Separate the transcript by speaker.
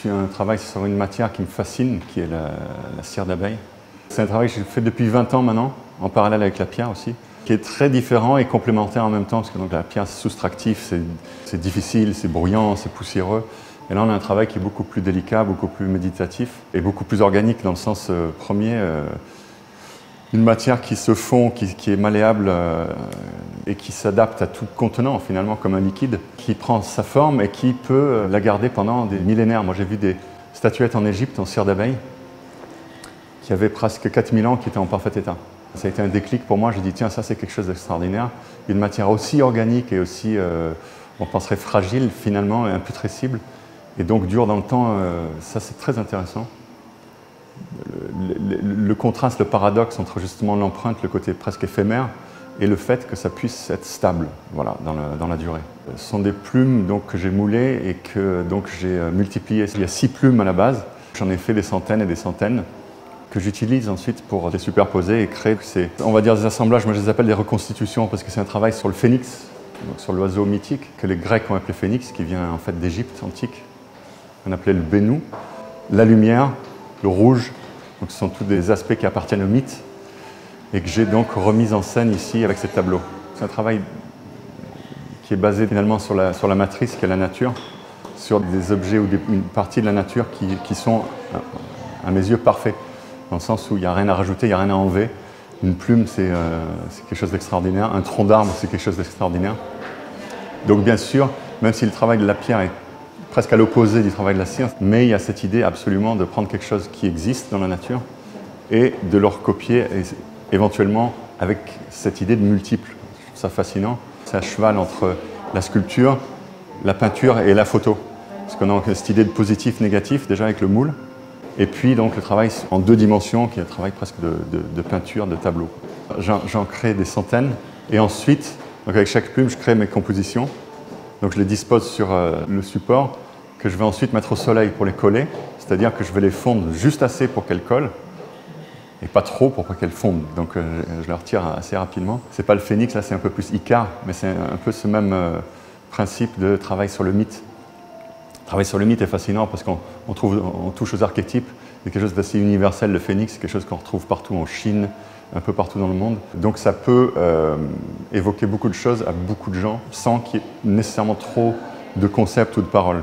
Speaker 1: suis un travail sur une matière qui me fascine, qui est la cire d'abeille. C'est un travail que j'ai fait depuis 20 ans maintenant, en parallèle avec la pierre aussi, qui est très différent et complémentaire en même temps, parce que donc, la pierre c'est soustractif, c'est difficile, c'est bruyant, c'est poussiéreux. Et là on a un travail qui est beaucoup plus délicat, beaucoup plus méditatif et beaucoup plus organique dans le sens premier. Une matière qui se fond, qui est malléable et qui s'adapte à tout contenant finalement comme un liquide, qui prend sa forme et qui peut la garder pendant des millénaires. Moi j'ai vu des statuettes en Égypte en cire d'abeille qui avaient presque 4000 ans, qui étaient en parfait état. Ça a été un déclic pour moi, j'ai dit tiens ça c'est quelque chose d'extraordinaire. Une matière aussi organique et aussi, on penserait fragile finalement et imputrescible et donc dure dans le temps, ça c'est très intéressant. Le contraste, le paradoxe entre justement l'empreinte, le côté presque éphémère, et le fait que ça puisse être stable voilà, dans la durée. Ce sont des plumes donc, que j'ai moulées et que j'ai multipliées. Il y a 6 plumes à la base, j'en ai fait des centaines et des centaines, que j'utilise ensuite pour les superposer et créer, on va dire des assemblages, moi je les appelle des reconstitutions, parce que c'est un travail sur le phénix, donc sur l'oiseau mythique, que les Grecs ont appelé phénix, qui vient en fait d'Égypte antique. On appelait le bénou, la lumière, le rouge, donc ce sont tous des aspects qui appartiennent au mythe et que j'ai donc remis en scène ici avec ces tableaux. C'est un travail qui est basé finalement sur la matrice qui est la nature, sur des objets ou une partie de la nature qui sont, à mes yeux, parfaits, dans le sens où il n'y a rien à rajouter, il n'y a rien à enlever. Une plume, c'est quelque chose d'extraordinaire, un tronc d'arbre, c'est quelque chose d'extraordinaire. Donc bien sûr, même si le travail de la pierre est presque à l'opposé du travail de la cire, mais il y a cette idée absolument de prendre quelque chose qui existe dans la nature et de le recopier, et éventuellement avec cette idée de multiple. Je trouve ça fascinant. C'est à cheval entre la sculpture, la peinture et la photo. Parce qu'on a cette idée de positif-négatif déjà avec le moule, et puis donc le travail en 2 dimensions, qui est un travail presque de peinture, de tableau. J'en crée des centaines, et ensuite, donc avec chaque plume, je crée mes compositions. Donc je les dispose sur le support, que je vais ensuite mettre au soleil pour les coller, c'est-à-dire que je vais les fondre juste assez pour qu'elles collent, et pas trop pour pas qu'elles fondent. Donc je les retire assez rapidement. C'est pas le phénix, là c'est un peu plus Icare, mais c'est un peu ce même principe de travail sur le mythe. Le travail sur le mythe est fascinant parce qu'on touche aux archétypes. C'est quelque chose d'assez universel, le phénix, c'est quelque chose qu'on retrouve partout en Chine, un peu partout dans le monde. Donc ça peut évoquer beaucoup de choses à beaucoup de gens sans qu'il y ait nécessairement trop de concepts ou de paroles.